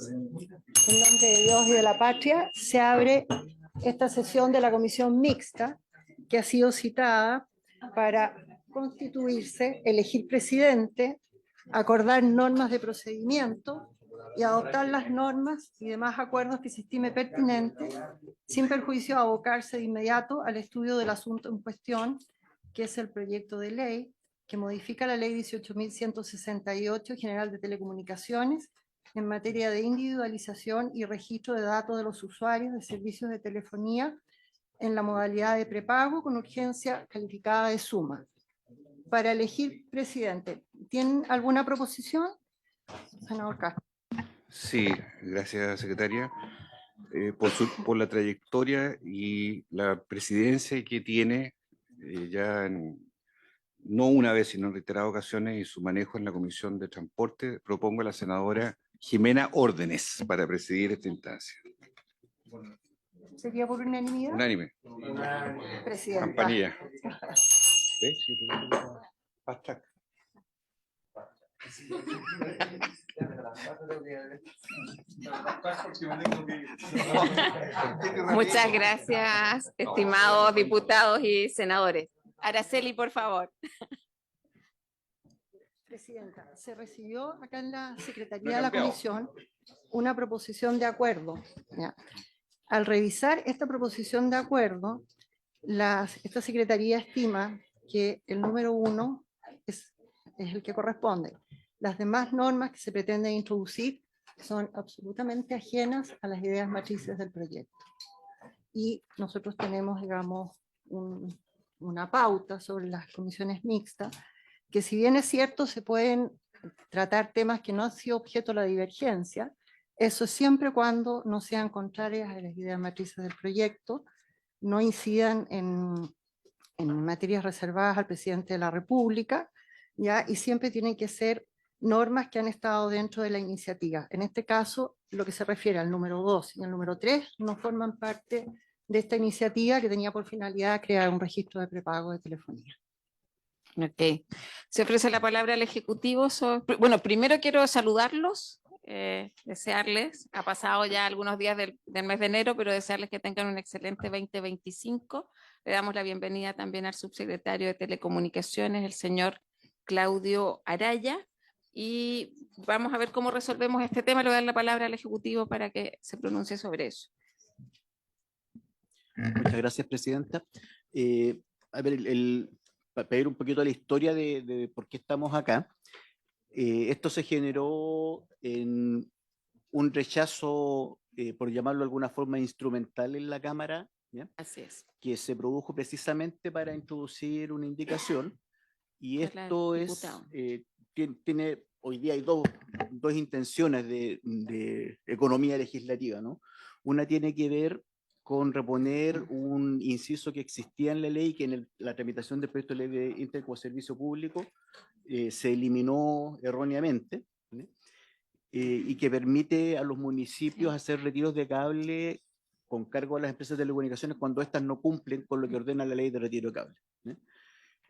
En nombre de Dios y de la patria, se abre esta sesión de la comisión mixta que ha sido citada para constituirse, elegir presidente, acordar normas de procedimiento y adoptar las normas y demás acuerdos que se estime pertinente, sin perjuicio de abocarse de inmediato al estudio del asunto en cuestión, que es el proyecto de ley que modifica la ley 18.168 general de telecomunicaciones en materia de individualización y registro de datos de los usuarios de servicios de telefonía en la modalidad de prepago con urgencia calificada de suma. Para elegir presidente, ¿tienen alguna proposición? Senador Castro. Sí, gracias, secretaria. Por la trayectoria y la presidencia que tiene no una vez, sino en reiteradas ocasiones, y su manejo en la Comisión de Transporte, propongo a la senadora Jimena Órdenes para presidir esta instancia. ¿Sería por unanimidad? Unánime. Presidenta. Campanilla. ¿Ves? Fast track. Muchas gracias, estimados diputados y senadores. Araceli, por favor. Presidenta, se recibió acá en la Secretaría de la Comisión una proposición de acuerdo. ¿Ya? Al revisar esta proposición de acuerdo, esta Secretaría estima que el número 1 es el que corresponde. Las demás normas que se pretenden introducir son absolutamente ajenas a las ideas matrices del proyecto. Y nosotros tenemos, digamos, una pauta sobre las comisiones mixtas, que si bien es cierto, se pueden tratar temas que no han sido objeto de la divergencia, eso siempre cuando no sean contrarias a las ideas matrices del proyecto, no incidan en materias reservadas al presidente de la República, ¿ya? Y siempre tienen que ser normas que han estado dentro de la iniciativa. En este caso, lo que se refiere al número 2 y al número 3 no forman parte de esta iniciativa que tenía por finalidad crear un registro de prepago de telefonía. Ok. Se ofrece la palabra al Ejecutivo. Bueno, primero quiero saludarlos, desearles, ha pasado ya algunos días del mes de enero, pero desearles que tengan un excelente 2025. Le damos la bienvenida también al subsecretario de Telecomunicaciones, el señor Claudio Araya, y vamos a ver cómo resolvemos este tema. Le voy a dar la palabra al Ejecutivo para que se pronuncie sobre eso. Muchas gracias, presidenta. A ver, para pedir un poquito la historia de por qué estamos acá. Esto se generó en un rechazo, por llamarlo de alguna forma, instrumental en la Cámara, ¿ya? Así es. Que se produjo precisamente para introducir una indicación, y esto tiene, hoy día hay dos intenciones de economía legislativa, ¿no? Una tiene que ver con reponer un inciso que existía en la ley, que en la tramitación del proyecto de ley de Internet como servicio público se eliminó erróneamente, ¿sí? Y que permite a los municipios hacer retiros de cable con cargo a las empresas de telecomunicaciones cuando éstas no cumplen con lo que ordena la ley de retiro de cable, ¿sí?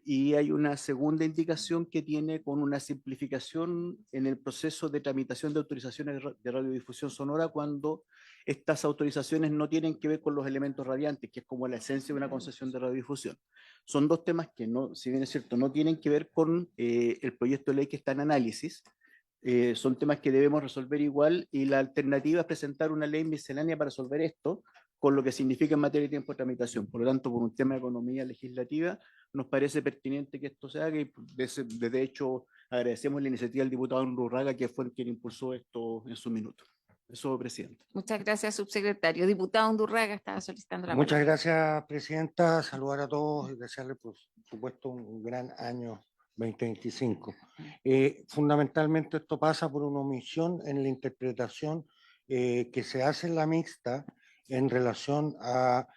Y hay una segunda indicación que tiene con una simplificación en el proceso de tramitación de autorizaciones de radiodifusión sonora cuando estas autorizaciones no tienen que ver con los elementos radiantes, que es como la esencia de una concesión de radiodifusión. Son dos temas que, no, si bien es cierto, no tienen que ver con el proyecto de ley que está en análisis. Son temas que debemos resolver igual, y la alternativa es presentar una ley miscelánea para resolver esto, con lo que significa en materia de tiempo de tramitación. Por lo tanto, por un tema de economía legislativa, nos parece pertinente que esto se haga, y de hecho agradecemos la iniciativa del diputado Undurraga, que fue quien impulsó esto en su minuto. Eso, presidente. Muchas gracias, subsecretario. Diputado Undurraga estaba solicitando la palabra. Muchas gracias, presidenta. Saludar a todos y desearles, por supuesto, un gran año 2025. Fundamentalmente esto pasa por una omisión en la interpretación que se hace en la mixta en relación a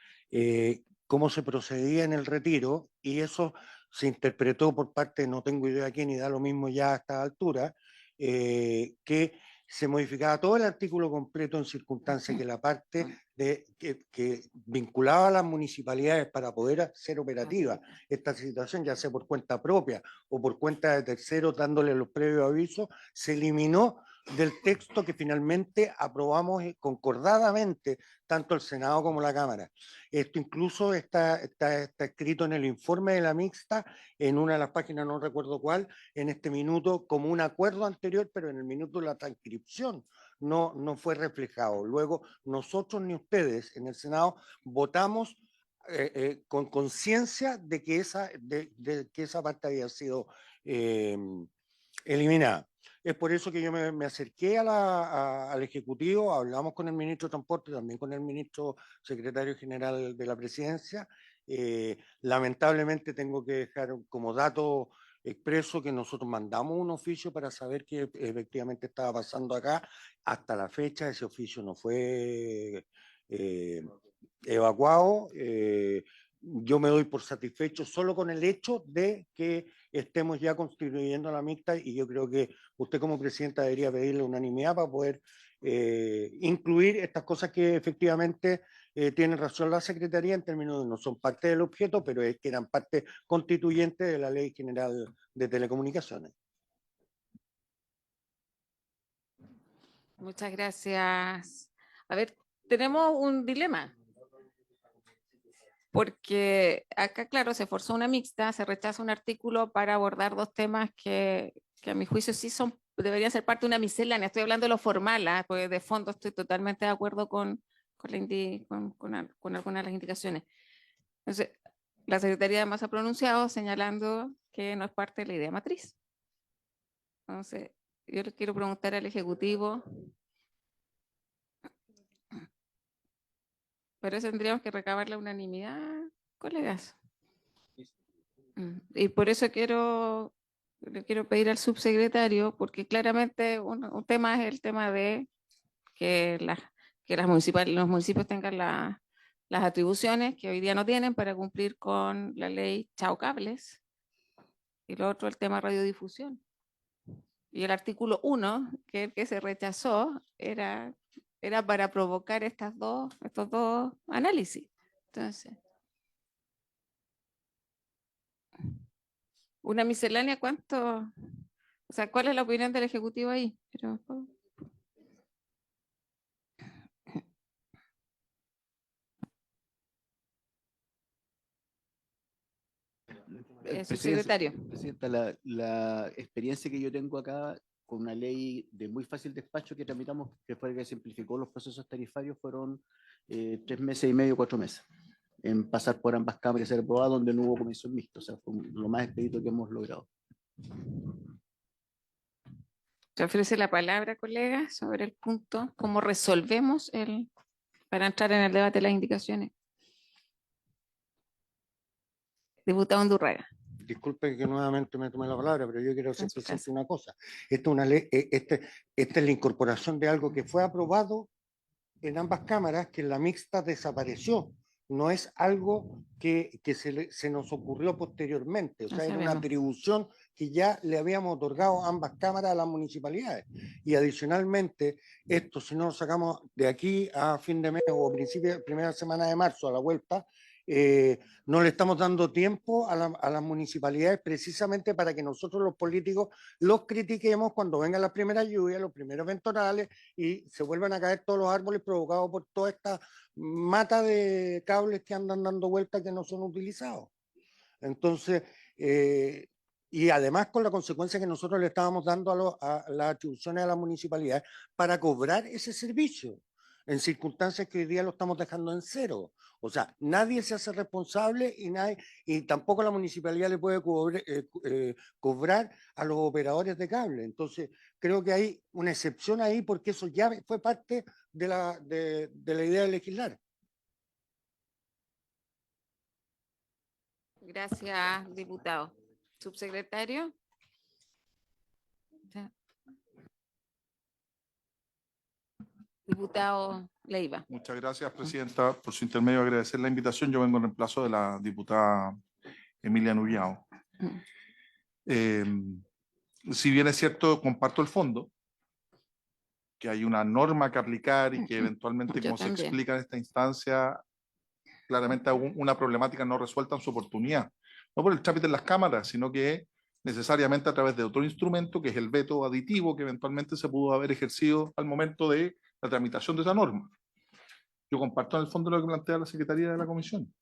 cómo se procedía en el retiro, y eso se interpretó por parte, no tengo idea de quién, y da lo mismo ya a esta altura, que se modificaba todo el artículo completo en circunstancias que la parte que vinculaba a las municipalidades para poder hacer operativa esta situación, ya sea por cuenta propia o por cuenta de terceros dándole los previos avisos, se eliminó del texto que finalmente aprobamos concordadamente tanto el Senado como la Cámara. Esto incluso está escrito en el informe de la mixta, en una de las páginas, no recuerdo cuál, en este minuto como un acuerdo anterior, pero en el minuto de la transcripción no fue reflejado. Luego, nosotros ni ustedes en el Senado votamos con conciencia de que esa parte había sido eliminada. Es por eso que yo me acerqué al Ejecutivo, hablamos con el ministro de Transporte, también con el ministro secretario general de la Presidencia. Lamentablemente tengo que dejar como dato expreso que nosotros mandamos un oficio para saber qué efectivamente estaba pasando acá. Hasta la fecha ese oficio no fue evacuado. Yo me doy por satisfecho solo con el hecho de que estemos ya constituyendo la mixta, y yo creo que usted como presidenta debería pedirle unanimidad para poder incluir estas cosas que efectivamente tiene razón la Secretaría en términos de no son parte del objeto, pero es que eran parte constituyente de la Ley General de Telecomunicaciones. Muchas gracias. A ver, tenemos un dilema. Porque acá, claro, se forzó una mixta, se rechaza un artículo para abordar dos temas que a mi juicio sí deberían ser parte de una miscelánea. Estoy hablando de lo formal, porque de fondo estoy totalmente de acuerdo con algunas de las indicaciones. Entonces, la Secretaría además ha pronunciado señalando que no es parte de la idea matriz. Entonces, yo le quiero preguntar al Ejecutivo, pero eso tendríamos que recabar la unanimidad, colegas. Y por eso le quiero pedir al subsecretario, porque claramente un tema es el tema de que los municipios tengan las atribuciones que hoy día no tienen para cumplir con la ley Chao Cables, y lo otro el tema radiodifusión. Y el artículo 1, que el que se rechazó, era para provocar estos dos análisis. Entonces, una miscelánea, ¿cuánto? O sea, ¿cuál es la opinión del Ejecutivo ahí? Subsecretario. Presidenta, la experiencia que yo tengo acá con una ley de muy fácil despacho que tramitamos, que fue el que simplificó los procesos tarifarios, fueron 3 meses y medio, 4 meses, en pasar por ambas cámaras y ser aprobado donde no hubo comisión mixta. O sea, fue lo más expedito que hemos logrado. Se ofrece la palabra, colega, sobre el punto, cómo resolvemos para entrar en el debate de las indicaciones. Diputado Undurraga. Disculpe que nuevamente me tome la palabra, pero yo quiero hacer presente una cosa. Esta es una ley, esta es la incorporación de algo que fue aprobado en ambas cámaras, que en la mixta desapareció. No es algo que se nos ocurrió posteriormente. O sea, era una atribución que ya le habíamos otorgado a ambas cámaras a las municipalidades. Y adicionalmente, esto, si no lo sacamos de aquí a fin de mes o primera semana de marzo a la vuelta, no le estamos dando tiempo a las municipalidades precisamente para que nosotros los políticos los critiquemos cuando vengan las primeras lluvias, los primeros ventorales y se vuelvan a caer todos los árboles provocados por toda esta mata de cables que andan dando vueltas que no son utilizados. Entonces, y además con la consecuencia que nosotros le estábamos dando a las atribuciones a las municipalidades para cobrar ese servicio, en circunstancias que hoy día lo estamos dejando en cero. O sea, nadie se hace responsable y tampoco la municipalidad le puede cobrar a los operadores de cable. Entonces, creo que hay una excepción ahí porque eso ya fue parte de la idea de legislar. Gracias, diputado. Subsecretario. Diputado Leiva. Muchas gracias, presidenta. Por su intermedio, agradecer la invitación. Yo vengo en reemplazo de la diputada Emilia Nubiao. Si bien es cierto, comparto el fondo, que hay una norma que aplicar y que eventualmente, como se explica en esta instancia, claramente una problemática no resuelta en su oportunidad. No por el trámite en las cámaras, sino que necesariamente a través de otro instrumento, que es el veto aditivo que eventualmente se pudo haber ejercido al momento de la tramitación de esa norma. Yo comparto en el fondo lo que plantea la Secretaría de la Comisión,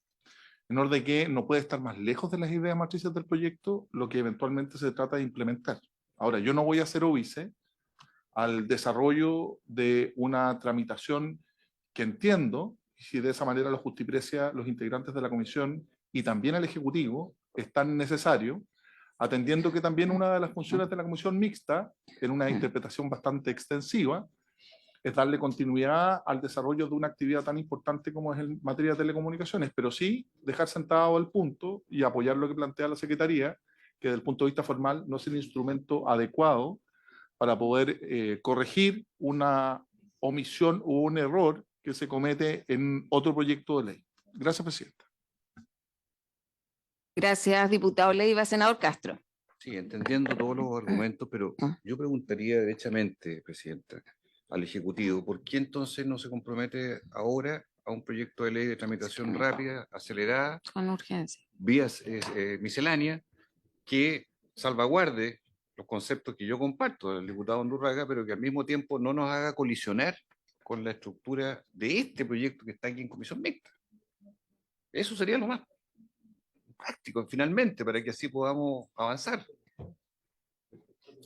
en orden de que no puede estar más lejos de las ideas matrices del proyecto lo que eventualmente se trata de implementar. Ahora, yo no voy a ser óbice al desarrollo de una tramitación que entiendo, y si de esa manera lo justiprecia los integrantes de la Comisión y también el Ejecutivo, es tan necesario, atendiendo que también una de las funciones de la Comisión Mixta, en una interpretación bastante extensiva, es darle continuidad al desarrollo de una actividad tan importante como es en materia de telecomunicaciones, pero sí dejar sentado el punto y apoyar lo que plantea la Secretaría, que desde el punto de vista formal no es el instrumento adecuado para poder corregir una omisión o un error que se comete en otro proyecto de ley. Gracias, Presidenta. Gracias, diputado Leiva. Senador Castro. Sí, entendiendo todos los argumentos, pero yo preguntaría derechamente, Presidenta, al Ejecutivo, ¿por qué entonces no se compromete ahora a un proyecto de ley de tramitación rápida, acelerada, con urgencia, vías misceláneas, que salvaguarde los conceptos que yo comparto del diputado Undurraga, pero que al mismo tiempo no nos haga colisionar con la estructura de este proyecto que está aquí en comisión mixta? Eso sería lo más práctico, finalmente, para que así podamos avanzar.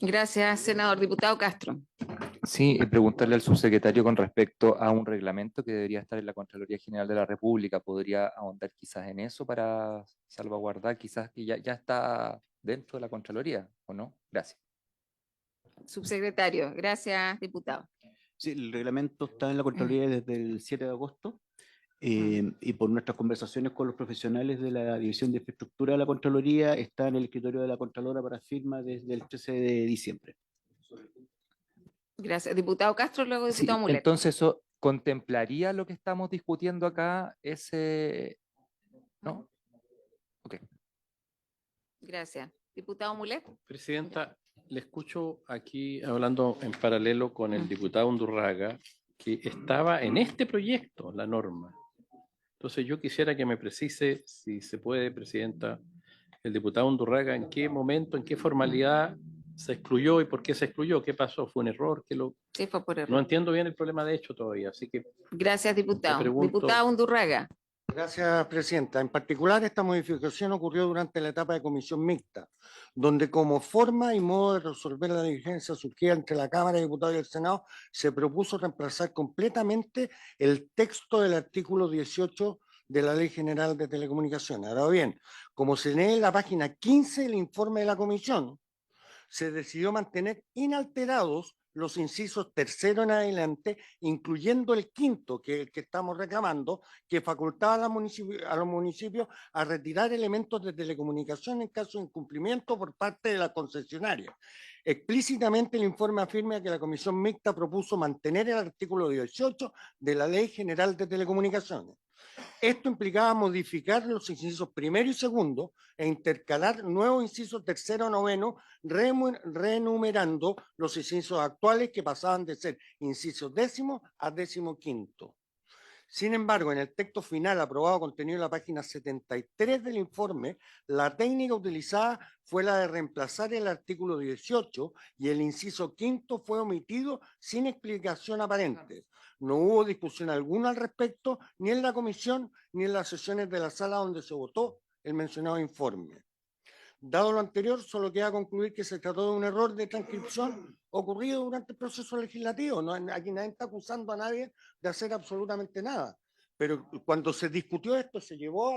Gracias, senador. Diputado Castro. Sí, preguntarle al subsecretario con respecto a un reglamento que debería estar en la Contraloría General de la República. ¿Podría ahondar quizás en eso para salvaguardar quizás que ya está dentro de la Contraloría o no? Gracias. Subsecretario. Gracias, diputado. Sí, el reglamento está en la Contraloría desde el 7 de agosto. Y por nuestras conversaciones con los profesionales de la División de Infraestructura de la Contraloría, está en el escritorio de la Contralora para firma desde el 13 de diciembre. Gracias. Diputado Castro, luego diputado Sí, Mulet. entonces, ¿eso contemplaría lo que estamos discutiendo acá? ¿No? Ok. Gracias. Diputado Mulet. Presidenta, le escucho aquí hablando en paralelo con el diputado Undurraga, que estaba en este proyecto, la norma. Entonces yo quisiera que me precise, si se puede, Presidenta, el diputado Undurraga, en qué momento, en qué formalidad se excluyó y por qué se excluyó, qué pasó, fue un error, Sí, fue por error. No entiendo bien el problema de hecho todavía, así que... Gracias, diputado. pregunto... Diputado Undurraga. Gracias, Presidenta. En particular, esta modificación ocurrió durante la etapa de comisión mixta, donde como forma y modo de resolver la divergencia surgida entre la Cámara de Diputados y el Senado, se propuso reemplazar completamente el texto del artículo 18 de la Ley General de Telecomunicaciones. Ahora bien, como se lee en la página 15 del informe de la comisión, se decidió mantener inalterados los incisos tercero en adelante, incluyendo el quinto, que es el que estamos reclamando, que facultaba a los municipios a retirar elementos de telecomunicación en caso de incumplimiento por parte de la concesionaria. Explícitamente el informe afirma que la Comisión Mixta propuso mantener el artículo 18 de la Ley General de Telecomunicaciones. Esto implicaba modificar los incisos primero y segundo e intercalar nuevos incisos tercero y noveno, reenumerando los incisos actuales que pasaban de ser incisos décimo a 15º. Sin embargo, en el texto final aprobado contenido en la página 73 del informe, la técnica utilizada fue la de reemplazar el artículo 18 y el inciso quinto fue omitido sin explicación aparente. No hubo discusión alguna al respecto, ni en la comisión, ni en las sesiones de la sala donde se votó el mencionado informe. Dado lo anterior, solo queda concluir que se trató de un error de transcripción ocurrido durante el proceso legislativo. No, aquí nadie está acusando a nadie de hacer absolutamente nada. Pero cuando se discutió esto, se llevó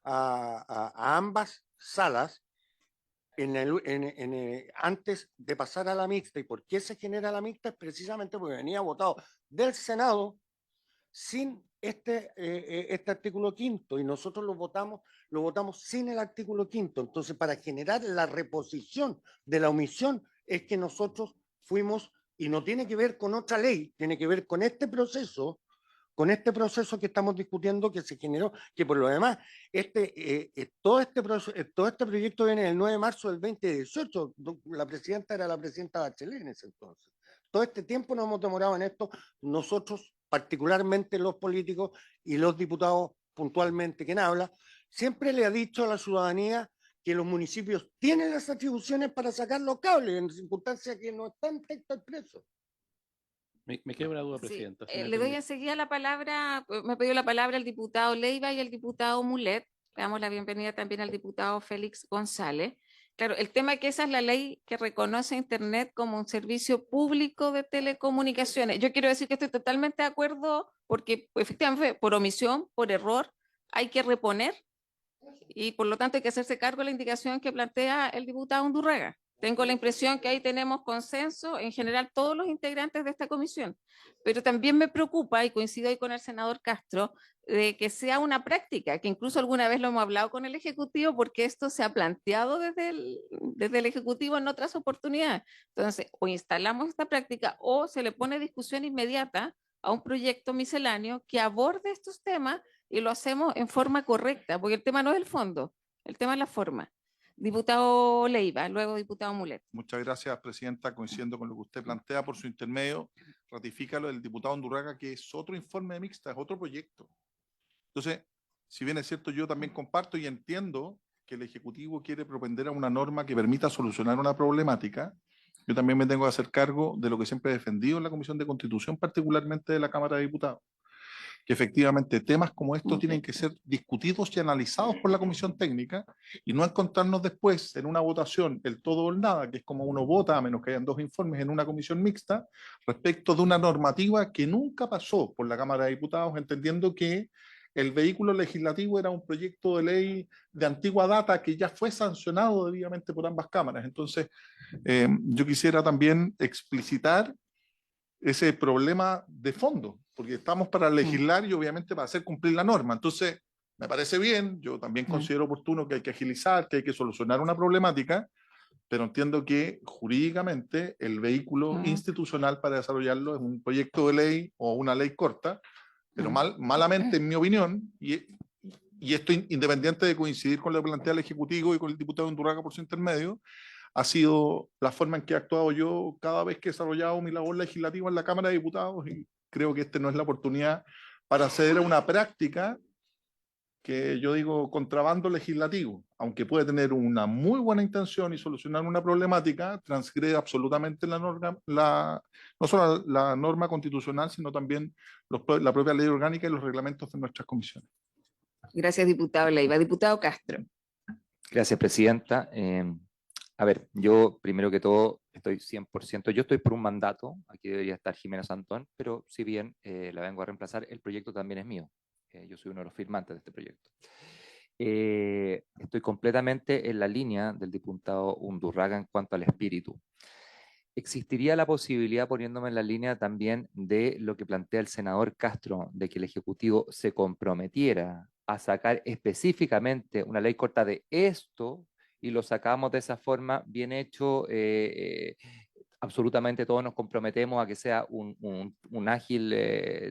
a ambas salas antes de pasar a la mixta. ¿Y por qué se genera la mixta? Es precisamente porque venía votado del Senado sin este artículo quinto, y nosotros lo votamos sin el artículo quinto. Entonces, para generar la reposición de la omisión, es que nosotros fuimos, y no tiene que ver con otra ley, tiene que ver con este proceso que estamos discutiendo, que se generó, que por lo demás, todo este proyecto viene el 9 de marzo del 2018, la presidenta era la presidenta Bachelet en ese entonces. Todo este tiempo nos hemos demorado en esto, nosotros, particularmente los políticos y los diputados puntualmente, quien habla, siempre le ha dicho a la ciudadanía que los municipios tienen las atribuciones para sacar los cables en circunstancias que no están en texto expreso. Me queda una duda, Sí, Presidenta. si me le doy permite. enseguida la palabra, me ha pedido la palabra el diputado Leiva y el diputado Mulet. Le damos la bienvenida también al diputado Félix González. Claro, el tema es que esa es la ley que reconoce Internet como un servicio público de telecomunicaciones. Yo quiero decir que estoy totalmente de acuerdo porque efectivamente por omisión, por error, hay que reponer y por lo tanto hay que hacerse cargo de la indicación que plantea el diputado Undurraga. Tengo la impresión que ahí tenemos consenso en general todos los integrantes de esta comisión, pero también me preocupa, y coincido ahí con el senador Castro, de que sea una práctica, que incluso alguna vez lo hemos hablado con el Ejecutivo, porque esto se ha planteado desde el Ejecutivo en otras oportunidades. Entonces, o instalamos esta práctica o se le pone discusión inmediata a un proyecto misceláneo que aborde estos temas y lo hacemos en forma correcta, porque el tema no es el fondo, el tema es la forma. Diputado Leiva, luego diputado Mulet. Muchas gracias, Presidenta. Coincidiendo con lo que usted plantea, por su intermedio, ratifica lo del diputado Undurraga, que es otro informe de mixta, es otro proyecto. Entonces, si bien es cierto, yo también comparto y entiendo que el Ejecutivo quiere propender a una norma que permita solucionar una problemática, yo también me tengo que hacer cargo de lo que siempre he defendido en la Comisión de Constitución, particularmente de la Cámara de Diputados, que efectivamente temas como estos tienen que ser discutidos y analizados por la Comisión Técnica y no encontrarnos después en una votación el todo o el nada, que es como uno vota a menos que hayan dos informes en una comisión mixta, respecto de una normativa que nunca pasó por la Cámara de Diputados, entendiendo que el vehículo legislativo era un proyecto de ley de antigua data que ya fue sancionado debidamente por ambas cámaras. Entonces, yo quisiera también explicitar ese problema de fondo, porque estamos para legislar y obviamente para hacer cumplir la norma. Entonces, me parece bien, yo también considero oportuno que hay que agilizar, que hay que solucionar una problemática, pero entiendo que jurídicamente el vehículo institucional para desarrollarlo es un proyecto de ley o una ley corta, pero malamente, en mi opinión, y esto independiente de coincidir con lo que plantea el Ejecutivo y con el diputado Undurraga por su intermedio, ha sido la forma en que he actuado yo cada vez que he desarrollado mi labor legislativa en la Cámara de Diputados, y creo que esta no es la oportunidad para acceder a una práctica que yo digo contrabando legislativo, aunque puede tener una muy buena intención y solucionar una problemática, transgrede absolutamente la norma, no solo la norma constitucional, sino también la propia ley orgánica y los reglamentos de nuestras comisiones. Gracias, diputado Leiva. Diputado Castro. Gracias, Presidenta. A ver, yo primero que todo estoy 100%, yo estoy por un mandato, aquí debería estar Jimena Santón, pero si bien la vengo a reemplazar, el proyecto también es mío. Yo soy uno de los firmantes de este proyecto. Estoy completamente en la línea del diputado Undurraga en cuanto al espíritu. ¿Existiría la posibilidad, poniéndome en la línea también de lo que plantea el senador Castro, de que el Ejecutivo se comprometiera a sacar específicamente una ley corta de esto y lo sacamos de esa forma bien hecho? Absolutamente todos nos comprometemos a que sea un ágil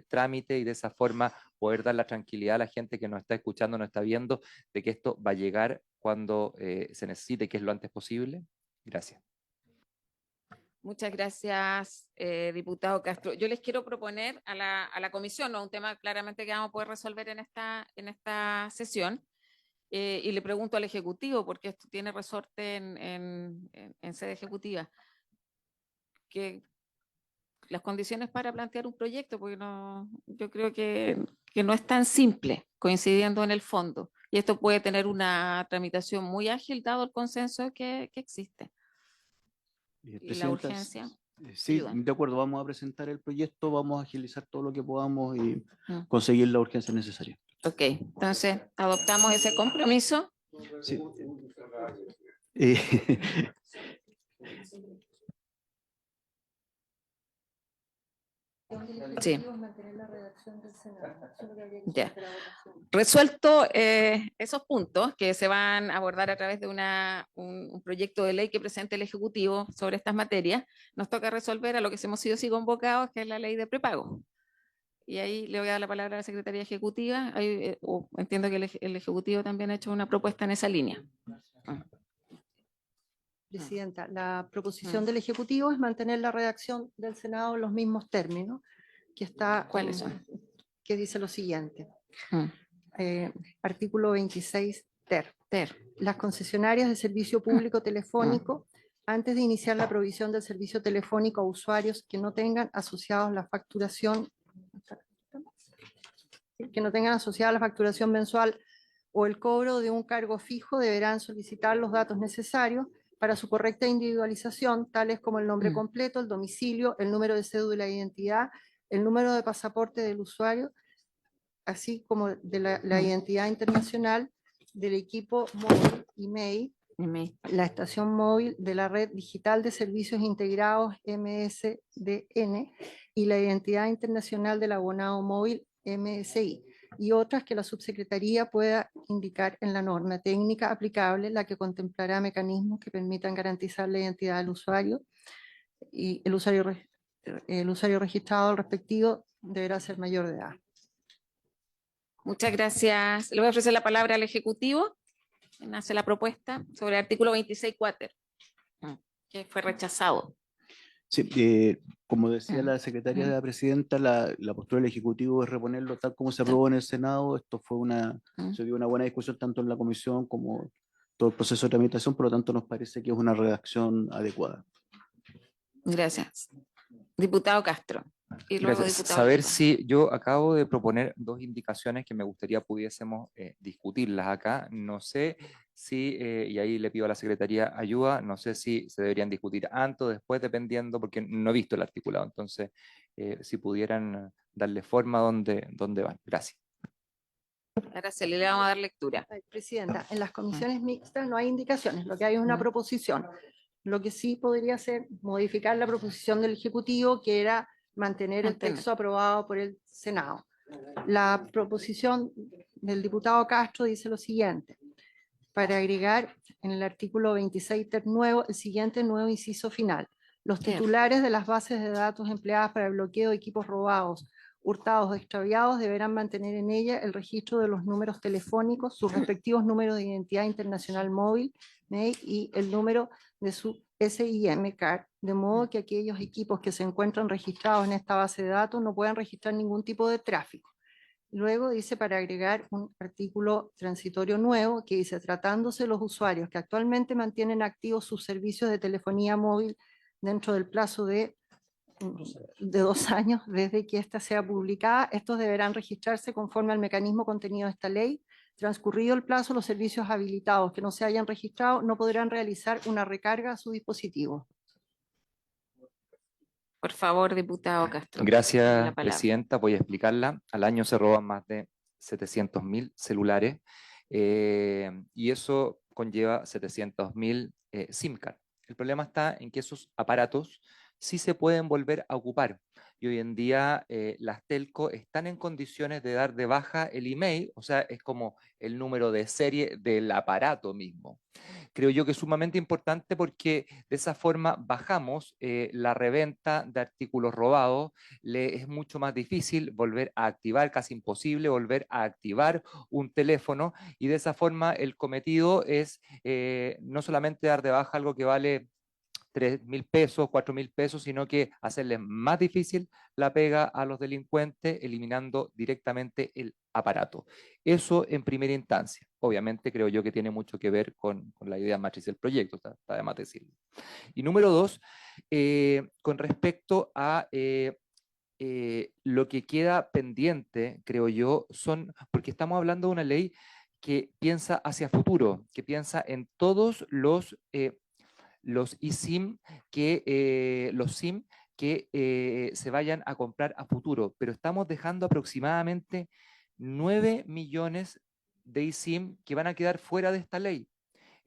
trámite y de esa forma poder dar la tranquilidad a la gente que nos está escuchando, nos está viendo, de que esto va a llegar cuando se necesite, que es lo antes posible. Gracias. Muchas gracias, diputado Castro. Yo les quiero proponer a la comisión, no un tema claramente que vamos a poder resolver en esta sesión, y le pregunto al Ejecutivo, porque esto tiene resorte en sede ejecutiva, que las condiciones para plantear un proyecto, porque yo creo que no es tan simple, coincidiendo en el fondo, y esto puede tener una tramitación muy ágil dado el consenso que existe. Y la urgencia. Sí, de acuerdo, vamos a presentar el proyecto, vamos a agilizar todo lo que podamos y conseguir la urgencia necesaria. Ok, entonces adoptamos ese compromiso. Sí. Sí. Ya. Resuelto esos puntos que se van a abordar a través de un proyecto de ley que presente el Ejecutivo sobre estas materias, nos toca resolver a lo que hemos sido convocados, que es la ley de prepago. Y ahí le voy a dar la palabra a la Secretaría Ejecutiva. Ahí, entiendo que el Ejecutivo también ha hecho una propuesta en esa línea. Presidenta, la proposición del Ejecutivo es mantener la redacción del Senado en los mismos términos, que está, ¿Cuáles son? que dice lo siguiente. Artículo 26 TER. Ter. Las concesionarias de servicio público telefónico, antes de iniciar la provisión del servicio telefónico a usuarios que no tengan asociados la facturación mensual o el cobro de un cargo fijo, deberán solicitar los datos necesarios para su correcta individualización, tales como el nombre completo, el domicilio, el número de cédula de identidad, el número de pasaporte del usuario, así como de la identidad internacional del equipo móvil email, la estación móvil de la red digital de servicios integrados MSDN y la identidad internacional del abonado móvil MSI, y otras que la subsecretaría pueda indicar en la norma técnica aplicable, la que contemplará mecanismos que permitan garantizar la identidad del usuario, y el usuario registrado al respectivo deberá ser mayor de edad. Muchas gracias. Le voy a ofrecer la palabra al Ejecutivo. ¿Quién hace la propuesta sobre el artículo 26.4, que fue rechazado? Sí, como decía la secretaria de la presidenta, la postura del Ejecutivo es reponerlo tal como se aprobó en el Senado. Esto fue se dio una buena discusión tanto en la comisión como todo el proceso de tramitación, por lo tanto nos parece que es una redacción adecuada. Gracias. Diputado Castro. Y luego Gracias. diputado Saber Rico. si yo acabo de proponer dos indicaciones que me gustaría pudiésemos discutirlas acá. No sé si, y ahí le pido a la Secretaría ayuda, no sé si se deberían discutir antes o después, dependiendo, porque no he visto el articulado. Entonces, si pudieran darle forma donde van. Gracias. Araceli, le vamos a dar lectura. Presidenta, en las comisiones mixtas no hay indicaciones, lo que hay es una proposición. Lo que sí podría ser modificar la proposición del Ejecutivo, que era mantener el texto aprobado por el Senado. La proposición del diputado Castro dice lo siguiente: para agregar en el artículo 26 ter nuevo el siguiente nuevo inciso final: los titulares de las bases de datos empleadas para el bloqueo de equipos robados, hurtados o extraviados deberán mantener en ella el registro de los números telefónicos, sus respectivos números de identidad internacional móvil, MEI, y el número de su SIM card, de modo que aquellos equipos que se encuentran registrados en esta base de datos no puedan registrar ningún tipo de tráfico. Luego dice, para agregar un artículo transitorio nuevo que dice: tratándose de los usuarios que actualmente mantienen activos sus servicios de telefonía móvil dentro del plazo de 2 años desde que ésta sea publicada, estos deberán registrarse conforme al mecanismo contenido de esta ley. Transcurrido el plazo, los servicios habilitados que no se hayan registrado no podrán realizar una recarga a su dispositivo. Por favor, diputado Castro. Gracias, Presidenta. Voy a explicarla. Al año se roban más de 700.000 celulares y eso conlleva 700.000 SIM card. El problema está en que esos aparatos sí se pueden volver a ocupar. Y hoy en día las telco están en condiciones de dar de baja el email, o sea, es como el número de serie del aparato mismo. Creo yo que es sumamente importante porque de esa forma bajamos la reventa de artículos robados. Es mucho más difícil volver a activar, casi imposible volver a activar un teléfono, y de esa forma el cometido es no solamente dar de baja algo que vale 3.000 pesos, 4.000 pesos, sino que hacerles más difícil la pega a los delincuentes, eliminando directamente el aparato. Eso en primera instancia. Obviamente creo yo que tiene mucho que ver con la idea matriz del proyecto, está de más decirlo. Y número dos, con respecto a lo que queda pendiente, creo yo, porque estamos hablando de una ley que piensa hacia futuro, que piensa en todos los eSIM los SIM que se vayan a comprar a futuro, pero estamos dejando aproximadamente 9 millones de eSIM que van a quedar fuera de esta ley.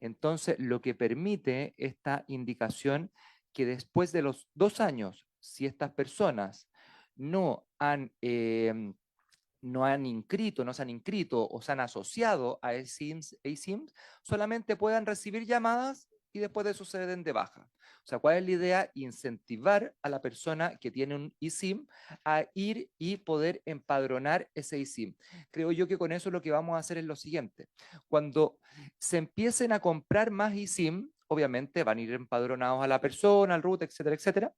Entonces, lo que permite esta indicación, que después de los 2 años, si estas personas no se han inscrito o se han asociado a eSIMs, solamente puedan recibir llamadas y después de eso se den de baja. O sea, ¿cuál es la idea? Incentivar a la persona que tiene un eSIM a ir y poder empadronar ese eSIM. Creo yo que con eso lo que vamos a hacer es lo siguiente: cuando se empiecen a comprar más eSIM, obviamente van a ir empadronados a la persona, al root, etcétera, etcétera.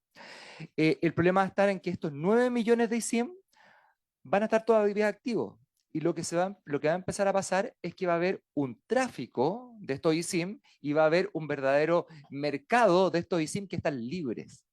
El problema va a estar en que estos 9 millones de eSIM van a estar todavía activos. y lo que va a empezar a pasar es que va a haber un tráfico de estos eSIM y va a haber un verdadero mercado de estos eSIM que están libres.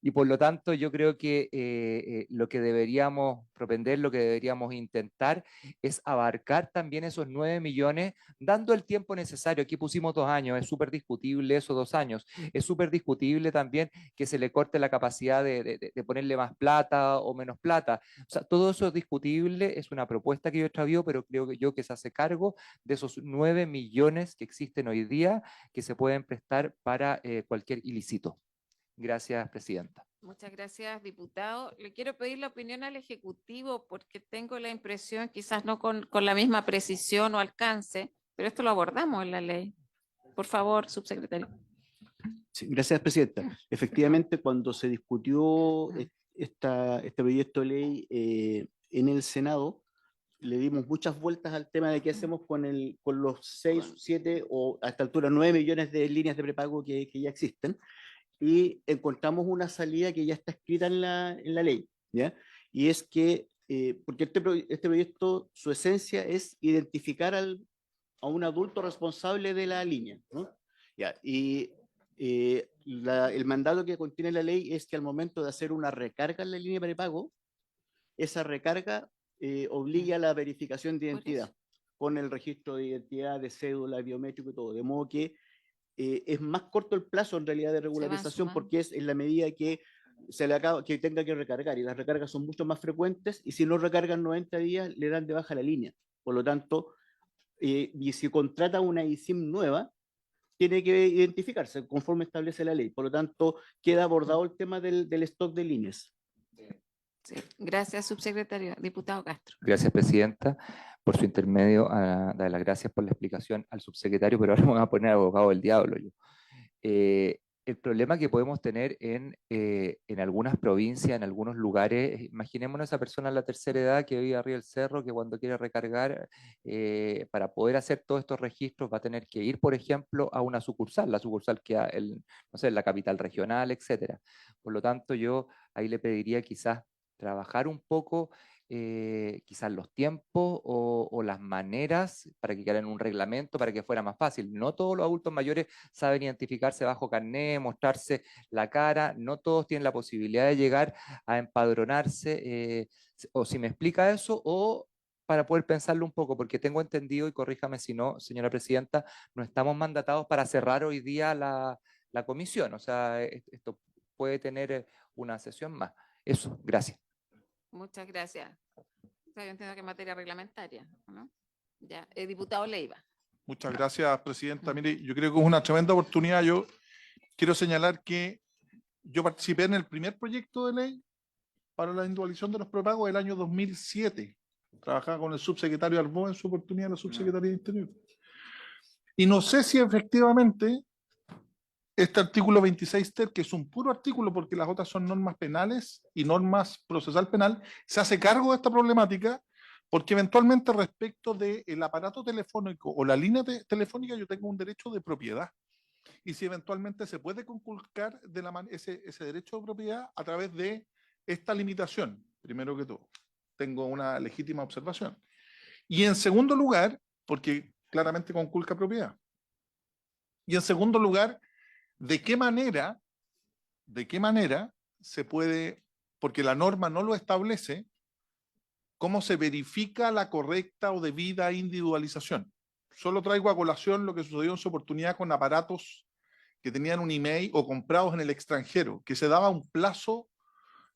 Y por lo tanto, yo creo que lo que deberíamos propender, lo que deberíamos intentar es abarcar también esos 9 millones, dando el tiempo necesario. Aquí pusimos 2 años, es súper discutible esos 2 años. Es súper discutible también que se le corte la capacidad de ponerle más plata o menos plata. O sea, todo eso es discutible, es una propuesta que yo he traído, pero creo que se hace cargo de esos 9 millones que existen hoy día que se pueden prestar para cualquier ilícito. Gracias, presidenta. Muchas gracias, diputado. Le quiero pedir la opinión al Ejecutivo porque tengo la impresión, quizás no con la misma precisión o alcance, pero esto lo abordamos en la ley. Por favor, subsecretario. Sí, gracias, presidenta. Efectivamente, cuando se discutió este proyecto de ley en el Senado, le dimos muchas vueltas al tema de qué hacemos con los 6, 7 o a esta altura 9 millones de líneas de prepago que ya existen. Y encontramos una salida que ya está escrita en la ley, ¿ya? Y es que, porque este proyecto, su esencia es identificar a un adulto responsable de la línea, ¿no? ¿Ya? Y el mandato que contiene la ley es que al momento de hacer una recarga en la línea de prepago, esa recarga obliga a la verificación de identidad con el registro de identidad, de cédula, biométrico y todo, de modo que es más corto el plazo en realidad de regularización porque es en la medida que que tenga que recargar, y las recargas son mucho más frecuentes, y si no recargan 90 días le dan de baja la línea. Por lo tanto, y si contrata una eSIM nueva, tiene que identificarse conforme establece la ley. Por lo tanto, queda abordado el tema del stock de líneas. Sí. Gracias, subsecretario. Diputado Castro. Gracias, presidenta. Por su intermedio, dar las gracias por la explicación al subsecretario, pero ahora me voy a poner abogado del diablo yo. El problema que podemos tener en algunas provincias, en algunos lugares, imaginémonos a esa persona en la tercera edad que vive arriba del cerro, que cuando quiere recargar, para poder hacer todos estos registros va a tener que ir, por ejemplo, a una sucursal, la sucursal que no sé, en la capital regional, etcétera. Por lo tanto, yo ahí le pediría quizás trabajar un poco quizás los tiempos o las maneras para que quedara en un reglamento, para que fuera más fácil. No todos los adultos mayores saben identificarse bajo carné, mostrarse la cara, no todos tienen la posibilidad de llegar a empadronarse, o si me explica eso, o para poder pensarlo un poco, porque tengo entendido, y corríjame si no, señora presidenta, no estamos mandatados para cerrar hoy día la comisión, o sea, esto puede tener una sesión más. Eso, gracias. Muchas gracias. O sea, yo entiendo que es materia reglamentaria, ¿no? Ya, diputado Leiva. Muchas gracias, presidenta. Mire, yo creo que es una tremenda oportunidad. Yo quiero señalar que yo participé en el primer proyecto de ley para la individualización de los prepagos del año 2007. Trabajaba con el subsecretario Arbó en su oportunidad, la subsecretaría de Interior. Y no sé si efectivamente este artículo 26 ter, que es un puro artículo porque las otras son normas penales y normas procesal penal, se hace cargo de esta problemática porque eventualmente respecto del aparato telefónico o la línea telefónica yo tengo un derecho de propiedad. Y si eventualmente se puede conculcar ese derecho de propiedad a través de esta limitación, primero que todo. Tengo una legítima observación. Y en segundo lugar, porque claramente conculca propiedad. Y en segundo lugar, ¿de qué manera se puede, porque la norma no lo establece, cómo se verifica la correcta o debida individualización? Solo traigo a colación lo que sucedió en su oportunidad con aparatos que tenían un email o comprados en el extranjero, que se daba un plazo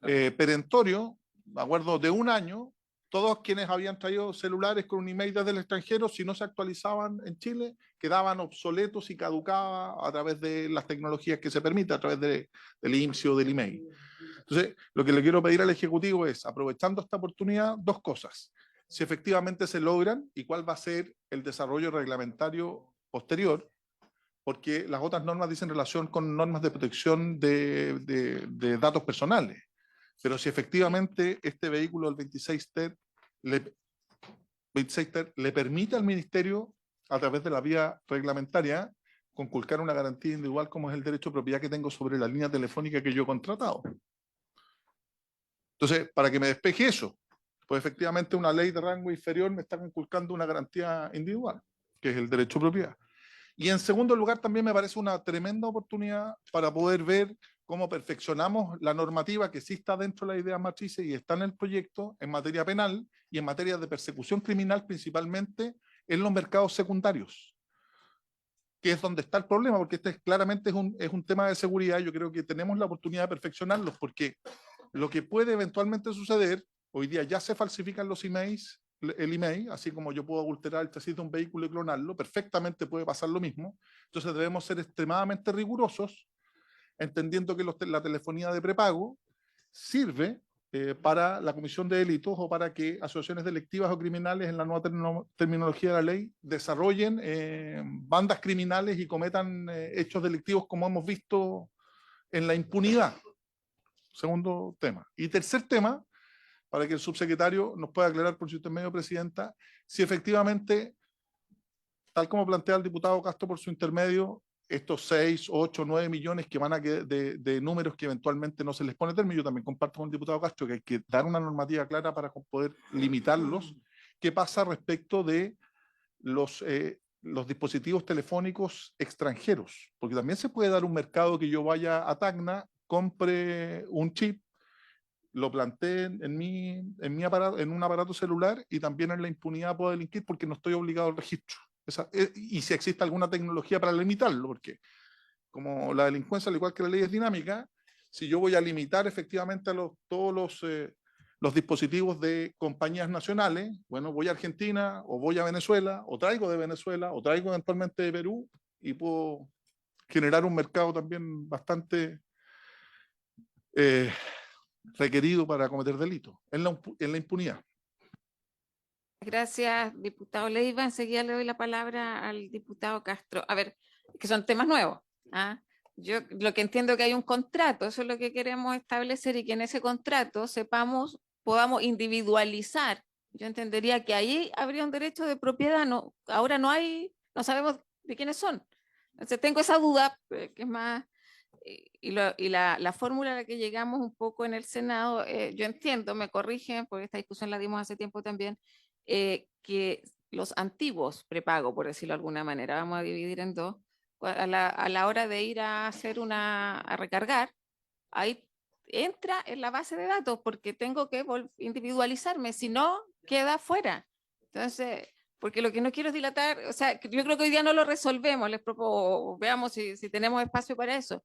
perentorio, me acuerdo, de 1 año. Todos quienes habían traído celulares con un email desde el extranjero, si no se actualizaban en Chile, quedaban obsoletos y caducaban a través de las tecnologías que se permiten, a través del IMSI o del email. Entonces, lo que le quiero pedir al Ejecutivo es, aprovechando esta oportunidad, 2 cosas. Si efectivamente se logran y cuál va a ser el desarrollo reglamentario posterior, porque las otras normas dicen relación con normas de protección de datos personales. Pero si efectivamente este vehículo, el 26 ter, le permite al Ministerio, a través de la vía reglamentaria, conculcar una garantía individual como es el derecho de propiedad que tengo sobre la línea telefónica que yo he contratado. Entonces, para que me despeje eso, Pues efectivamente una ley de rango inferior me está inculcando una garantía individual, que es el derecho a propiedad. Y en segundo lugar, también me parece una tremenda oportunidad para poder ver cómo perfeccionamos la normativa que sí está dentro de las ideas matrices y está en el proyecto en materia penal y en materia de persecución criminal, principalmente en los mercados secundarios, que es donde está el problema, porque este claramente es un tema de seguridad. Yo creo que tenemos la oportunidad de perfeccionarlos, porque lo que puede eventualmente suceder, hoy día ya se falsifican los emails, el email, así como yo puedo adulterar el chasis de un vehículo y clonarlo, perfectamente puede pasar lo mismo. Entonces debemos ser extremadamente rigurosos, entendiendo que la telefonía de prepago sirve para la comisión de delitos o para que asociaciones delictivas o criminales en la nueva terminología de la ley desarrollen bandas criminales y cometan hechos delictivos como hemos visto en la impunidad. Segundo tema. Y tercer tema, para que el subsecretario nos pueda aclarar por su intermedio, Presidenta, si efectivamente, tal como plantea el diputado Castro por su intermedio, estos 6, 8, 9 millones que van a de números que eventualmente no se les pone término, yo también comparto con el diputado Castro que hay que dar una normativa clara para poder limitarlos. ¿Qué pasa respecto de los dispositivos telefónicos extranjeros? Porque también se puede dar un mercado que yo vaya a Tacna, compre un chip, lo planteé en un aparato celular y también en la impunidad puedo delinquir porque no estoy obligado al registro. Y si existe alguna tecnología para limitarlo, porque como la delincuencia, al igual que la ley es dinámica, si yo voy a limitar efectivamente a todos los dispositivos de compañías nacionales, bueno, voy a Argentina o voy a Venezuela o traigo de Venezuela o traigo eventualmente de Perú y puedo generar un mercado también bastante requerido para cometer delitos en la impunidad. Gracias, diputado Leiva. Enseguida le doy la palabra al diputado Castro. A ver, que son temas nuevos. ¿Ah? Yo lo que entiendo que hay un contrato, eso es lo que queremos establecer y que en ese contrato podamos individualizar. Yo entendería que ahí habría un derecho de propiedad, no, ahora no sabemos de quiénes son. Entonces tengo esa duda, que es más, y la fórmula a la que llegamos un poco en el Senado, yo entiendo, me corrigen, porque esta discusión la dimos hace tiempo también, que los antiguos prepago, por decirlo de alguna manera, vamos a dividir en dos, a la hora de ir a hacer a recargar, ahí entra en la base de datos porque tengo que individualizarme, si no, queda fuera. Entonces, porque lo que no quiero es dilatar, o sea, yo creo que hoy día no lo resolvemos, les propongo, veamos si tenemos espacio para eso.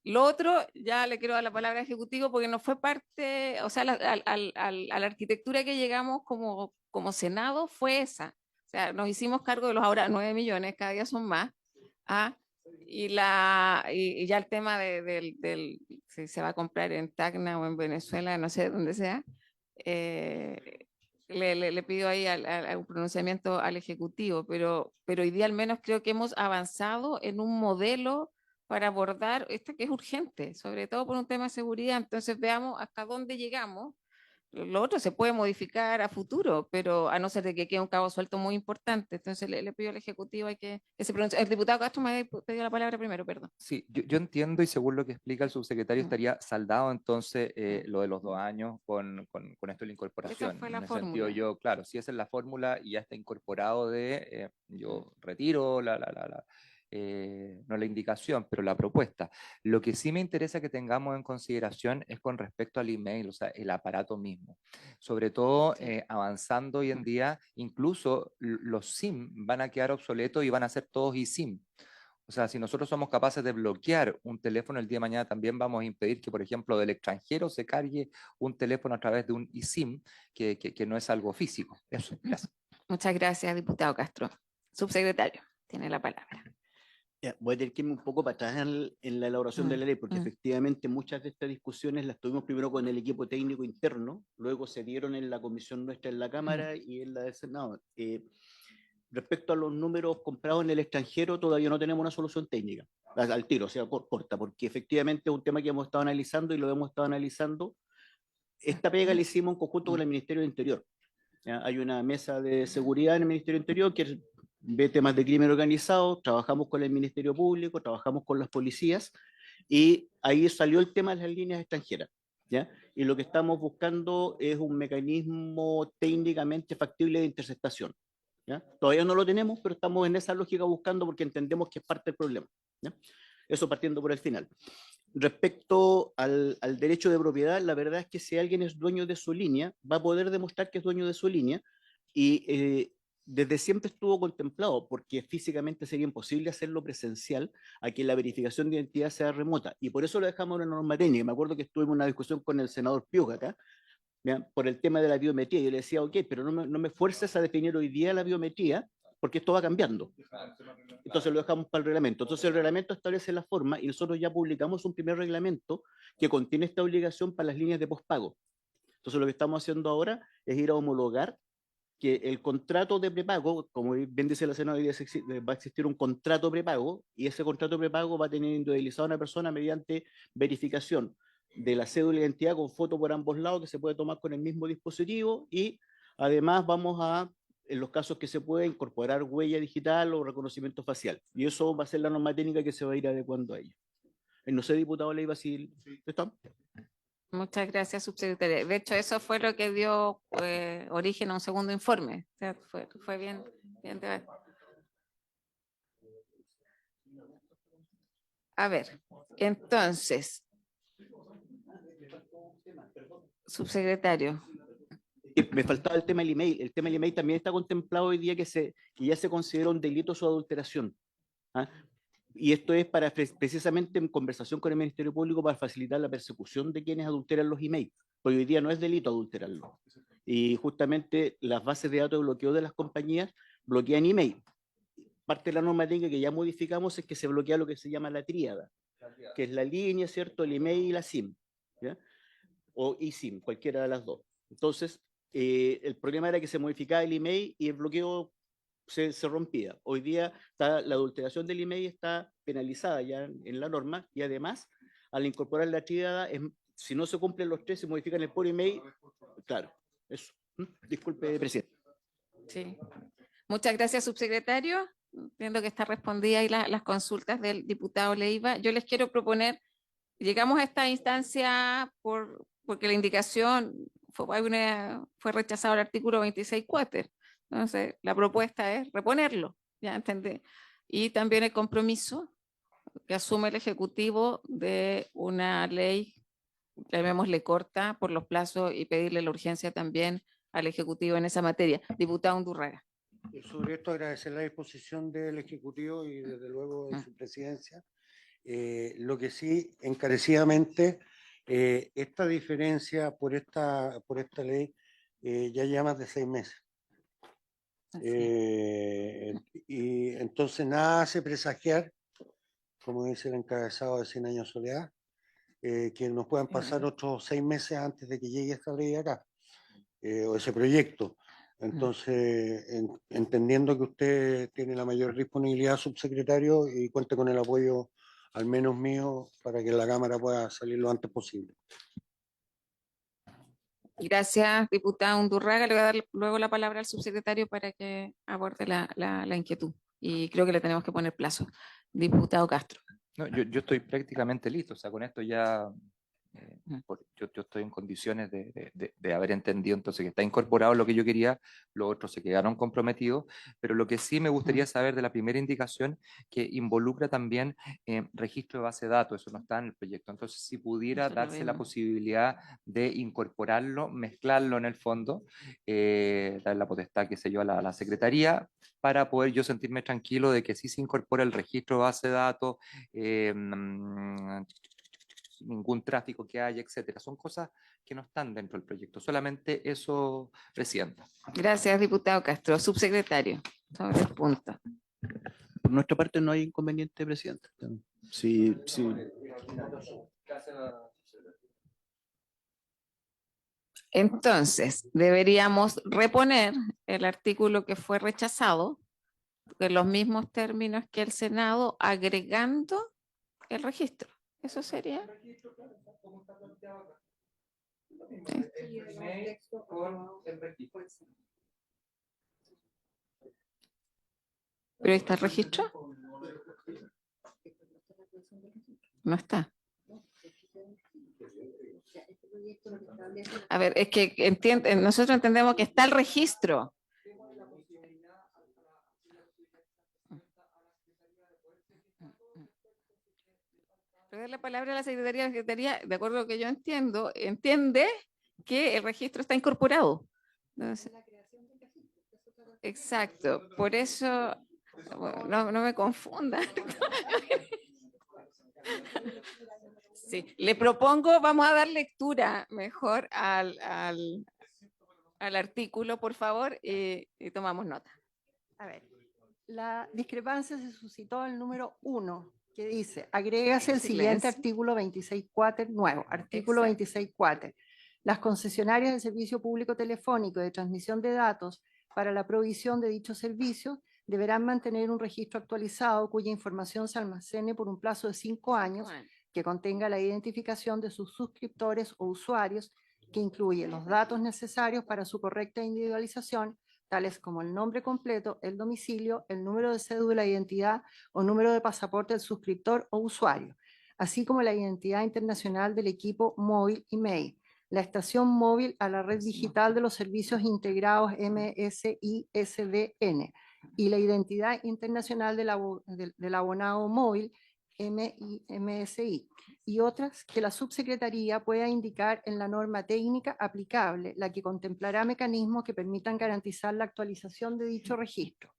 Lo otro, ya le quiero dar la palabra al Ejecutivo porque no fue parte, o sea, a la arquitectura que llegamos como Senado fue esa. O sea, nos hicimos cargo de los ahora 9 millones, cada día son más. ¿Ah? Y ya el tema si se va a comprar en Tacna o en Venezuela, no sé dónde sea, le pido ahí un pronunciamiento al Ejecutivo, pero hoy día al menos creo que hemos avanzado en un modelo para abordar esto que es urgente, sobre todo por un tema de seguridad. Entonces veamos hasta dónde llegamos. Lo otro se puede modificar a futuro, pero a no ser de que quede un cabo suelto muy importante. Entonces le pido al Ejecutivo que se pronuncie. El diputado Castro me ha pedido la palabra primero, perdón. Sí, yo entiendo y según lo que explica el subsecretario estaría saldado entonces lo de los 2 años con esto de la incorporación. Esa fue la en ese sentido fórmula. yo, claro, si esa es la fórmula y ya está incorporado yo retiro no la indicación, pero la propuesta. Lo que sí me interesa que tengamos en consideración es con respecto al email, o sea, el aparato mismo. Sobre todo avanzando hoy en día, incluso los SIM van a quedar obsoletos y van a ser todos eSIM. O sea, si nosotros somos capaces de bloquear un teléfono el día de mañana, también vamos a impedir que, por ejemplo, del extranjero se cargue un teléfono a través de un eSIM, que no es algo físico. Eso, gracias. Muchas gracias, diputado Castro. Subsecretario, tiene la palabra. Voy a tener que irme un poco para atrás en la elaboración de la ley, porque efectivamente muchas de estas discusiones las tuvimos primero con el equipo técnico interno, luego se dieron en la comisión nuestra en la Cámara y en la del Senado. Respecto a los números comprados en el extranjero, todavía no tenemos una solución técnica, al tiro, o sea, corta, porque efectivamente es un tema que hemos estado analizando y lo hemos estado analizando. Esta pega la hicimos en conjunto con el Ministerio del Interior. ¿Ya? Hay una mesa de seguridad en el Ministerio del Interior que ve temas de crimen organizado, trabajamos con el Ministerio Público, trabajamos con las policías, y ahí salió el tema de las líneas extranjeras. ¿ya? Y lo que estamos buscando es un mecanismo técnicamente factible de interceptación, ¿ya? Todavía no lo tenemos, pero estamos en esa lógica buscando porque entendemos que es parte del problema, ¿ya? Eso partiendo por el final. Respecto al derecho de propiedad, la verdad es que si alguien es dueño de su línea, va a poder demostrar que es dueño de su línea y desde siempre estuvo contemplado, porque físicamente sería imposible hacerlo presencial a que la verificación de identidad sea remota. Y por eso lo dejamos en una norma técnica. Me acuerdo que estuve en una discusión con el senador Piuga acá, ¿ya? Por el tema de la biometría. Yo le decía, ok, pero no me fuerces a definir hoy día la biometría, porque esto va cambiando. Entonces lo dejamos para el reglamento. Entonces el reglamento establece la forma y nosotros ya publicamos un primer reglamento que contiene esta obligación para las líneas de postpago. Entonces lo que estamos haciendo ahora es ir a homologar que el contrato de prepago, como bien dice la senadora, va a existir un contrato prepago y ese contrato prepago va a tener individualizado a una persona mediante verificación de la cédula de identidad con foto por ambos lados que se puede tomar con el mismo dispositivo y además vamos a, en los casos que se puede, incorporar huella digital o reconocimiento facial. Y eso va a ser la norma técnica que se va a ir adecuando a ello. No sé, diputado Leiva, si está. Muchas gracias, subsecretaria. De hecho, eso fue lo que dio origen a un segundo informe. O sea, fue bien, bien a ver, entonces, subsecretario. Me faltaba el tema del email. El tema del email también está contemplado hoy día que ya se considera un delito su adulteración. ¿Ah? Y esto es para precisamente en conversación con el Ministerio Público para facilitar la persecución de quienes adulteran los emails, porque hoy día no es delito adulterarlo. Y justamente las bases de datos de bloqueo de las compañías bloquean email. Parte de la norma técnica que ya modificamos es que se bloquea lo que se llama la tríada, que es la línea, ¿cierto? El email y la SIM, ¿ya? O eSIM, cualquiera de las dos. Entonces, el problema era que se modificaba el email y el bloqueo se rompía. Hoy día la adulteración del email está penalizada ya en la norma y además, al incorporar la tríada, si no se cumplen los tres, se modifican el por email. Claro, eso. Disculpe, presidente. Sí. Muchas gracias, subsecretario. Entiendo que está respondida ahí las consultas del diputado Leiva. Yo les quiero proponer, llegamos a esta instancia porque la indicación fue rechazado el artículo 26 cuáter. Entonces, la propuesta es reponerlo, ya entendí. Y también el compromiso que asume el Ejecutivo de una ley, llamémosle corta, por los plazos y pedirle la urgencia también al Ejecutivo en esa materia. Diputado Undurraga. Sobre esto, agradecer la disposición del Ejecutivo y desde luego de su presidencia. Lo que sí, encarecidamente, esta diferencia por esta ley ya lleva más de 6 meses. Y entonces nada hace presagiar, como dice el encabezado de 100 años de soledad, que nos puedan pasar otros 6 meses antes de que llegue esta ley acá, o ese proyecto. Entonces, entendiendo que usted tiene la mayor disponibilidad, subsecretario, y cuente con el apoyo, al menos mío, para que la Cámara pueda salir lo antes posible. Gracias, diputada Undurraga. Le voy a dar luego la palabra al subsecretario para que aborde la inquietud. Y creo que le tenemos que poner plazo. Diputado Castro. No, yo estoy prácticamente listo, o sea, con esto ya yo estoy en condiciones de haber entendido entonces que está incorporado lo que yo quería, los otros se quedaron comprometidos, pero lo que sí me gustaría saber de la primera indicación que involucra también registro de base de datos, eso no está en el proyecto, entonces si pudiera darse la posibilidad de incorporarlo, mezclarlo en el fondo, dar la potestad, qué sé yo, a la Secretaría, para poder yo sentirme tranquilo de que sí se incorpora el registro de base de datos, ningún tráfico que haya, etcétera. Son cosas que no están dentro del proyecto. Solamente eso, presidenta. Gracias, diputado Castro. Subsecretario, sobre el punto. Por nuestra parte no hay inconveniente, presidente. Sí. Entonces, deberíamos reponer el artículo que fue rechazado en los mismos términos que el Senado, agregando el registro. Eso sería. ¿Pero ahí está el registro? No está. A ver, es que nosotros entendemos que está el registro. Pero dar la palabra a la Secretaría, de acuerdo a lo que yo entiendo, entiende que el registro está incorporado. Entonces, exacto, por eso no me confundan. Sí, le propongo, vamos a dar lectura mejor al artículo, por favor, y tomamos nota. A ver, la discrepancia se suscitó al número 1, que dice, agrégase el siguiente Silencio. artículo 26.4 nuevo, artículo Exacto. 26.4. Las concesionarias del servicio público telefónico de transmisión de datos para la provisión de dichos servicios deberán mantener un registro actualizado cuya información se almacene por un plazo de 5 años que contenga la identificación de sus suscriptores o usuarios, que incluye los datos necesarios para su correcta individualización, tales como el nombre completo, el domicilio, el número de cédula de identidad o número de pasaporte del suscriptor o usuario, así como la identidad internacional del equipo móvil y mail, la estación móvil a la red digital de los servicios integrados MSISDN y la identidad internacional del abonado móvil MSI, y otras que la subsecretaría pueda indicar en la norma técnica aplicable, la que contemplará mecanismos que permitan garantizar la actualización de dicho registro.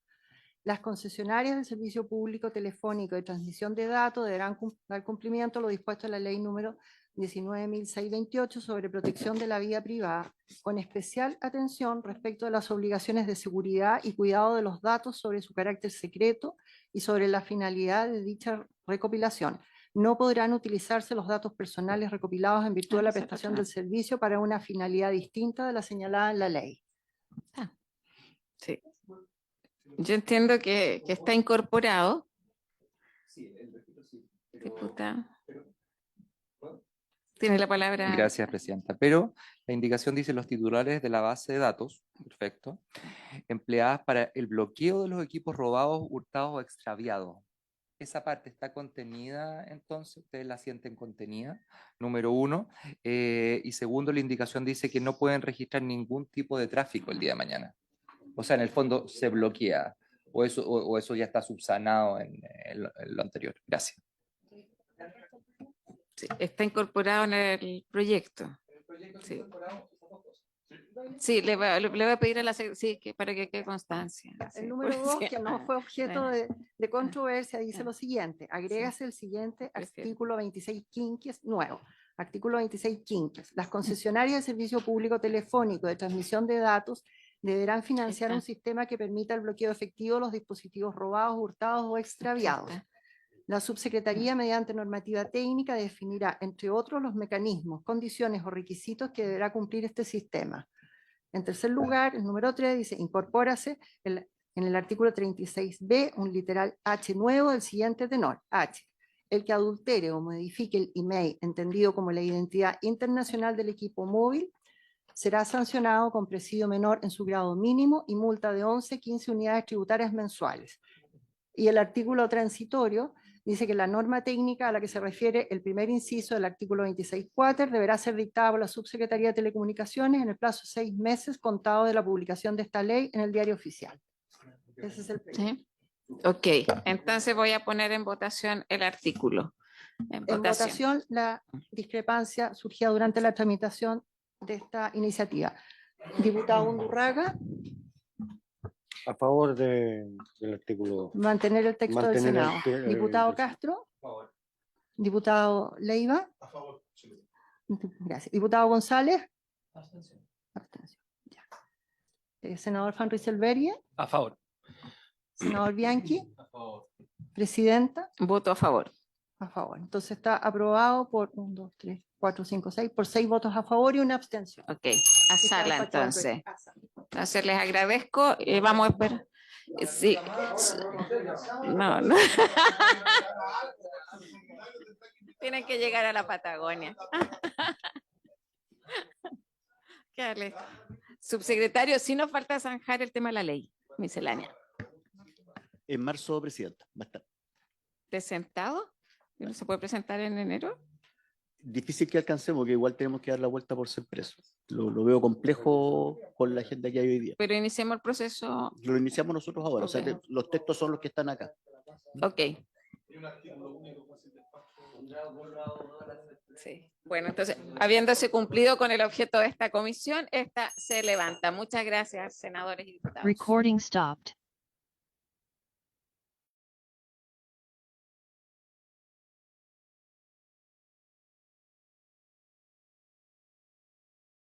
Las concesionarias del servicio público telefónico de transmisión de datos deberán dar cumplimiento a lo dispuesto en la ley número 19.628 sobre protección de la vida privada, con especial atención respecto a las obligaciones de seguridad y cuidado de los datos sobre su carácter secreto y sobre la finalidad de dicha recopilación. No podrán utilizarse los datos personales recopilados en virtud de la prestación del servicio para una finalidad distinta de la señalada en la ley. Sí. Yo entiendo que está incorporado. Diputada. Tiene la palabra. Gracias, Presidenta. Pero la indicación dice los titulares de la base de datos, perfecto, empleadas para el bloqueo de los equipos robados, hurtados o extraviados. Esa parte está contenida, entonces, ustedes la sienten contenida, número 1. Y segundo, la indicación dice que no pueden registrar ningún tipo de tráfico el día de mañana. O sea, en el fondo se bloquea, o eso ya está subsanado en lo anterior. Gracias. Sí, está incorporado en el proyecto. Sí. Sí, le voy a pedir a la para que quede constancia. Sí, El número 2, sí. que no fue objeto de controversia, dice lo siguiente: agrégase el siguiente artículo 26 quinquies nuevo. Artículo 26 quinquies. Las concesionarias de servicio público telefónico de transmisión de datos deberán financiar un sistema que permita el bloqueo efectivo de los dispositivos robados, hurtados o extraviados. La subsecretaría, mediante normativa técnica, definirá, entre otros, los mecanismos, condiciones o requisitos que deberá cumplir este sistema. En tercer lugar, el número 3 dice, incorpórase en el artículo 36b un literal H nuevo del siguiente tenor. H. El que adultere o modifique el email, entendido como la identidad internacional del equipo móvil, será sancionado con presidio menor en su grado mínimo y multa de 11-15 unidades tributarias mensuales. Y el artículo transitorio dice que la norma técnica a la que se refiere el primer inciso del artículo 26.4 deberá ser dictada por la Subsecretaría de Telecomunicaciones en el plazo de 6 meses contado de la publicación de esta ley en el Diario Oficial. Ese es el proyecto. ¿Sí? Ok, entonces voy a poner en votación el artículo. En votación, la discrepancia surgía durante la tramitación de esta iniciativa. Diputado Undurraga. A favor del artículo. Mantener el texto del Senado. Diputado del- Castro. Diputado Leiva. A favor. Gracias. Diputado González. Abstención. Ya. Senador Van Rysselberghe. A favor. Senador Bianchi. A favor. Presidenta. Voto a favor. A favor. Entonces está aprobado por 1, 2, 3, 4, 5, 6, por 6 votos a favor y una abstención. Ok, a sala entonces. Entonces les agradezco y vamos a esperar. Sí. No, no. Tienen que llegar a la Patagonia. Qué subsecretario, sí nos falta zanjar el tema de la ley miscelánea. En marzo, Presidenta, va a estar. ¿Presentado? ¿No se puede presentar en enero? difícil que alcancemos, que igual tenemos que dar la vuelta por ser presos. Lo veo complejo con la agenda que hay hoy día. Pero iniciemos el proceso. Lo iniciamos nosotros ahora, o sea, Ok. los textos son los que están acá. Ok. Sí. Bueno, entonces, habiéndose cumplido con el objeto de esta comisión, esta se levanta. Muchas gracias, senadores y diputados. Recording stopped.